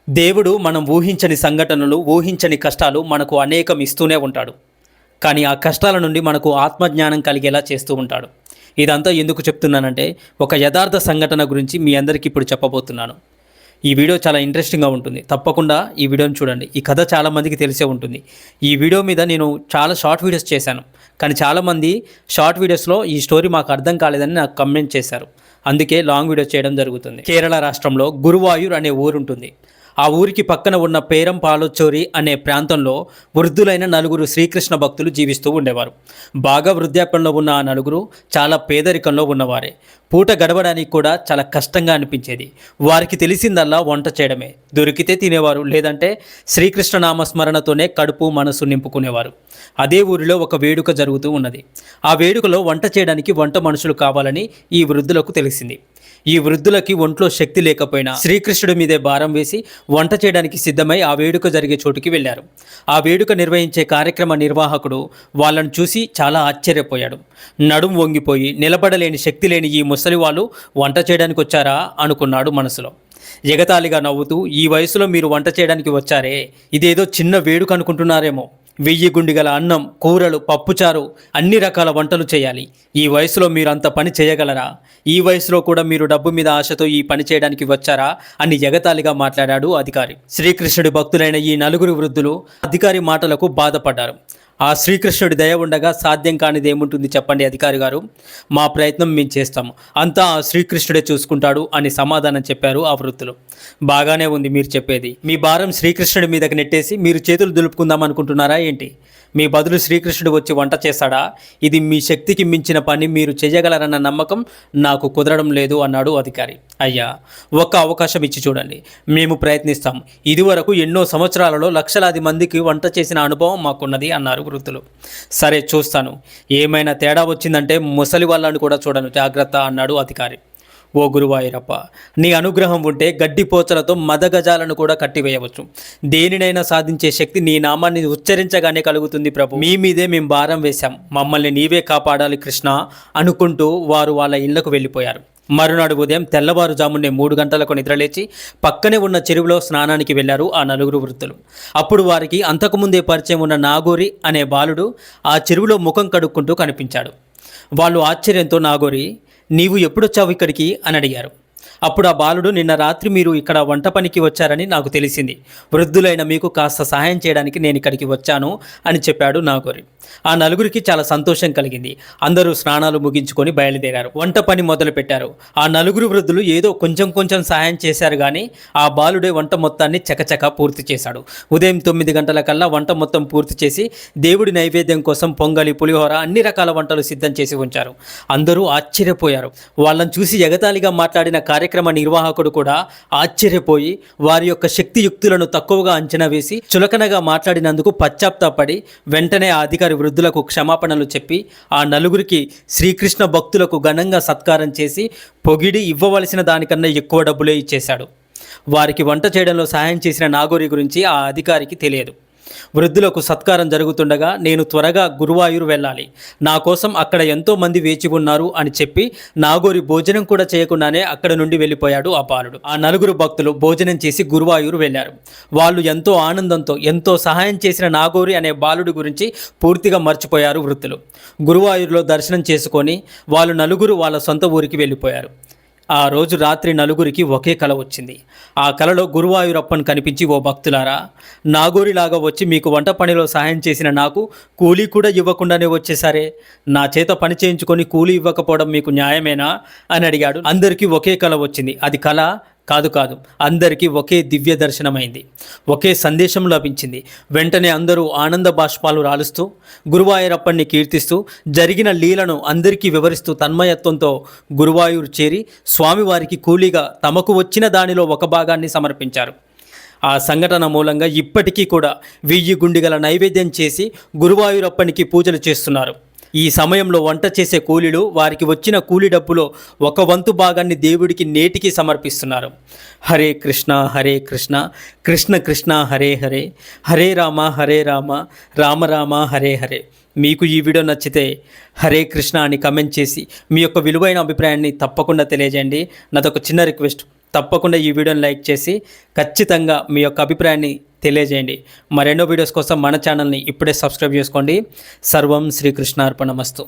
దేవుడు మనం ఊహించని సంఘటనలు, ఊహించని కష్టాలు మనకు అనేకం ఇస్తూనే ఉంటాడు. కానీ ఆ కష్టాల నుండి మనకు ఆత్మజ్ఞానం కలిగేలా చేస్తూ ఉంటాడు. ఇదంతా ఎందుకు చెప్తున్నానంటే, ఒక యథార్థ సంఘటన గురించి మీ అందరికీ ఇప్పుడు చెప్పబోతున్నాను. ఈ వీడియో చాలా ఇంట్రెస్టింగ్గా ఉంటుంది. తప్పకుండా ఈ వీడియోని చూడండి. ఈ కథ చాలామందికి తెలిసే ఉంటుంది. ఈ వీడియో మీద నేను చాలా షార్ట్ వీడియోస్ చేశాను. కానీ చాలామంది షార్ట్ వీడియోస్లో ఈ స్టోరీ మాకు అర్థం కాలేదని నాకు కమెంట్ చేశారు. అందుకే లాంగ్ వీడియో చేయడం జరుగుతుంది. కేరళ రాష్ట్రంలో గురువాయూర్ అనే ఊరు ఉంటుంది. ఆ ఊరికి పక్కన ఉన్న పేరంపాలచోరి అనే ప్రాంతంలో వృద్ధులైన నలుగురు శ్రీకృష్ణ భక్తులు జీవిస్తూ ఉండేవారు. బాగా వృద్ధాప్యంలో ఉన్న ఆ నలుగురు చాలా పేదరికంలో ఉన్నవారే. పూట గడవడానికి కూడా చాలా కష్టంగా అనిపించేది. వారికి తెలిసిందల్లా వంట చేయడమే. దొరికితే తినేవారు, లేదంటే శ్రీకృష్ణ నామస్మరణతోనే కడుపు మనసు నింపుకునేవారు. అదే ఊరిలో ఒక వేడుక జరుగుతూ ఉన్నది. ఆ వేడుకలో వంట చేయడానికి వంట మనుషులు కావాలని ఈ వృద్ధులకు తెలిసింది. ఈ వృద్ధులకి ఒంట్లో శక్తి లేకపోయినా శ్రీకృష్ణుడి మీదే భారం వేసి వంట చేయడానికి సిద్ధమై ఆ వేడుక జరిగే చోటుకి వెళ్ళారు. ఆ వేడుక నిర్వహించే కార్యక్రమ నిర్వాహకుడు వాళ్ళను చూసి చాలా ఆశ్చర్యపోయాడు. నడుం వంగిపోయి నిలబడలేని శక్తి లేని ఈ ముసలి వాళ్ళు వంట చేయడానికి వచ్చారా అనుకున్నాడు మనసులో. ఎగతాళిగా నవ్వుతూ, ఈ వయసులో మీరు వంట చేయడానికి వచ్చారే, ఇదేదో చిన్న వేడుక అనుకుంటున్నారేమో. 1000 గుండిగల అన్నం, కూరలు, పప్పుచారు, అన్ని రకాల వంటలు చేయాలి. ఈ వయసులో మీరు అంత పని చేయగలరా? ఈ వయసులో కూడా మీరు డబ్బు మీద ఆశతో ఈ పని చేయడానికి వచ్చారా అని ఎగతాళిగా మాట్లాడాడు అధికారి. శ్రీకృష్ణుడి భక్తులైన ఈ నలుగురు వృద్ధులు అధికారి మాటలకు బాధపడ్డారు. ఆ శ్రీకృష్ణుడి దయ ఉండగా సాధ్యం కానిది ఏముంటుంది చెప్పండి అధికారి గారు, మా ప్రయత్నం మేము చేస్తాము, అంతా ఆ శ్రీకృష్ణుడే చూసుకుంటాడు అని సమాధానం చెప్పారు ఆ వృద్ధులు. బాగానే ఉంది మీరు చెప్పేది. మీ భారం శ్రీకృష్ణుడి మీదకి నెట్టేసి మీరు చేతులు దులుపుకుందాం అనుకుంటున్నారా ఏంటి? మీ బదులు శ్రీకృష్ణుడు వచ్చి వంట చేస్తాడా? ఇది మీ శక్తికి మించిన పని, మీరు చేయగలరన్న నమ్మకం నాకు కుదరడం లేదు అన్నాడు అధికారి. అయ్యా, ఒక్క అవకాశం ఇచ్చి చూడండి, మేము ప్రయత్నిస్తాం. ఇదివరకు ఎన్నో సంవత్సరాలలో లక్షలాది మందికి వంట చేసిన అనుభవం మాకున్నది అన్నారు వృద్ధులు. సరే చూస్తాను, ఏమైనా తేడా వచ్చిందంటే ముసలి వాళ్ళని కూడా చూడను, జాగ్రత్త అన్నాడు అధికారి. ఓ గురువాయూరప్ప, నీ అనుగ్రహం ఉంటే గడ్డిపోచలతో మదగజాలను కూడా కట్టివేయవచ్చు. దేనినైనా సాధించే శక్తి నీ నామాన్ని ఉచ్చరించగానే కలుగుతుంది ప్రభు. మీ మీదే మేము భారం వేశాం, మమ్మల్ని నీవే కాపాడాలి కృష్ణ అనుకుంటూ వారు వాళ్ళ ఇళ్లకు వెళ్ళిపోయారు. మరునాడు ఉదయం తెల్లవారుజామునే 3 గంటలకు నిద్రలేచి పక్కనే ఉన్న చెరువులో స్నానానికి వెళ్లారు ఆ నలుగురు వృద్ధులు. అప్పుడు వారికి అంతకుముందే పరిచయం ఉన్న నాగోరి అనే బాలుడు ఆ చెరువులో ముఖం కడుక్కుంటూ కనిపించాడు. వాళ్ళు ఆశ్చర్యంతో, నాగోరి, నీవు ఎప్పుడొచ్చావు ఇక్కడికి అని అడిగారు. అప్పుడు ఆ బాలుడు, నిన్న రాత్రి మీరు ఇక్కడ వంట పనికి వచ్చారని నాకు తెలిసింది. వృద్ధులైన మీకు కాస్త సహాయం చేయడానికి నేను ఇక్కడికి వచ్చాను అని చెప్పాడు నాగోరి. ఆ నలుగురికి చాలా సంతోషం కలిగింది. అందరూ స్నానాలు ముగించుకొని బయలుదేరారు. వంట పని మొదలుపెట్టారు. ఆ నలుగురు వృద్ధులు ఏదో కొంచెం సహాయం చేశారు, కానీ ఆ బాలుడే వంట మొత్తాన్ని చకచక పూర్తి చేశాడు. ఉదయం 9 గంటలకల్లా వంట మొత్తం పూర్తి చేసి దేవుడి నైవేద్యం కోసం పొంగలి, పులిహోర, అన్ని రకాల వంటలు సిద్ధం చేసి ఉంచారు. అందరూ ఆశ్చర్యపోయారు. వాళ్ళని చూసి ఎగతాళిగా మాట్లాడిన కార్యక్రమ నిర్వాహకుడు కూడా ఆశ్చర్యపోయి వారి యొక్క శక్తియుక్తులను తక్కువగా అంచనా వేసి చులకనగా మాట్లాడినందుకు పశ్చాత్తాపడి వెంటనే ఆ అధికారి వృద్ధులకు క్షమాపణలు చెప్పి ఆ నలుగురికి శ్రీకృష్ణ భక్తులకు ఘనంగా సత్కారం చేసి పొగిడి ఇవ్వవలసిన దానికన్నా ఎక్కువ డబ్బులే ఇచ్చేశాడు. వారికి వంట చేయడంలో సహాయం చేసిన నాగోరి గురించి ఆ అధికారికి తెలియదు. వృద్ధులకు సత్కారం జరుగుతుండగా, నేను త్వరగా గురువాయూరు వెళ్ళాలి, నా కోసం అక్కడ ఎంతో మంది వేచి ఉన్నారు అని చెప్పి నాగోరి భోజనం కూడా చేయకుండానే అక్కడ నుండి వెళ్ళిపోయాడు ఆ బాలుడు. ఆ నలుగురు భక్తులు భోజనం చేసి గురువాయూరు వెళ్ళారు. వాళ్ళు ఎంతో ఆనందంతో ఎంతో సహాయం చేసిన నాగోరి అనే బాలుడి గురించి పూర్తిగా మర్చిపోయారు వృద్ధులు. గురువాయూరులో దర్శనం చేసుకొని వాళ్ళు నలుగురు వాళ్ళ సొంత ఊరికి వెళ్ళిపోయారు. ఆ రోజు రాత్రి నలుగురికి ఒకే కల వచ్చింది. ఆ కలలో గురువాయూరప్పన్ కనిపించి, ఓ భక్తులారా, నాగోరిలాగా వచ్చి మీకు వంట పనిలో సహాయం చేసిన నాకు కూలీ కూడా ఇవ్వకుండానే వచ్చేసారే, నా చేత పని చేయించుకొని కూలీ ఇవ్వకపోవడం మీకు న్యాయమేనా అని అడిగాడు. అందరికీ ఒకే కల వచ్చింది. అది కల కాదు, అందరికీ ఒకే దివ్య దర్శనమైంది, ఒకే సందేశం లభించింది. వెంటనే అందరూ ఆనంద బాష్పాలు రాలుస్తూ గురువాయూరప్పన్ని కీర్తిస్తూ జరిగిన లీలను అందరికీ వివరిస్తూ తన్మయత్వంతో గురువాయూరు చేరి స్వామివారికి కూలీగా తమకు వచ్చిన దానిలో ఒక భాగాన్ని సమర్పించారు. ఆ సంఘటన మూలంగా ఇప్పటికీ కూడా 1000 గుండిగల నైవేద్యం చేసి గురువాయూరప్పనికి పూజలు చేస్తున్నారు. ఈ సమయంలో వంట చేసే కూలీలు వారికి వచ్చిన కూలీ డబ్బులో 1/4 భాగాన్ని దేవుడికి నేటికి సమర్పిస్తున్నారు. హరే కృష్ణ హరే కృష్ణ, కృష్ణ కృష్ణ హరే హరే, హరే రామ రామ రామ హరే హరే. మీకు ఈ వీడియో నచ్చితే హరే కృష్ణ అని కమెంట్ చేసి మీ యొక్క విలువైన అభిప్రాయాన్ని తప్పకుండా తెలియజేయండి. నాదొక చిన్న రిక్వెస్ట్, తప్పకుండా ఈ వీడియోని లైక్ చేసి ఖచ్చితంగా మీ యొక్క అభిప్రాయాన్ని తెలియజేయండి. మరెన్నో వీడియోస్ కోసం మన ఛానల్ని ఇప్పుడే సబ్స్క్రైబ్ చేసుకోండి. సర్వం శ్రీకృష్ణార్పణమస్తు.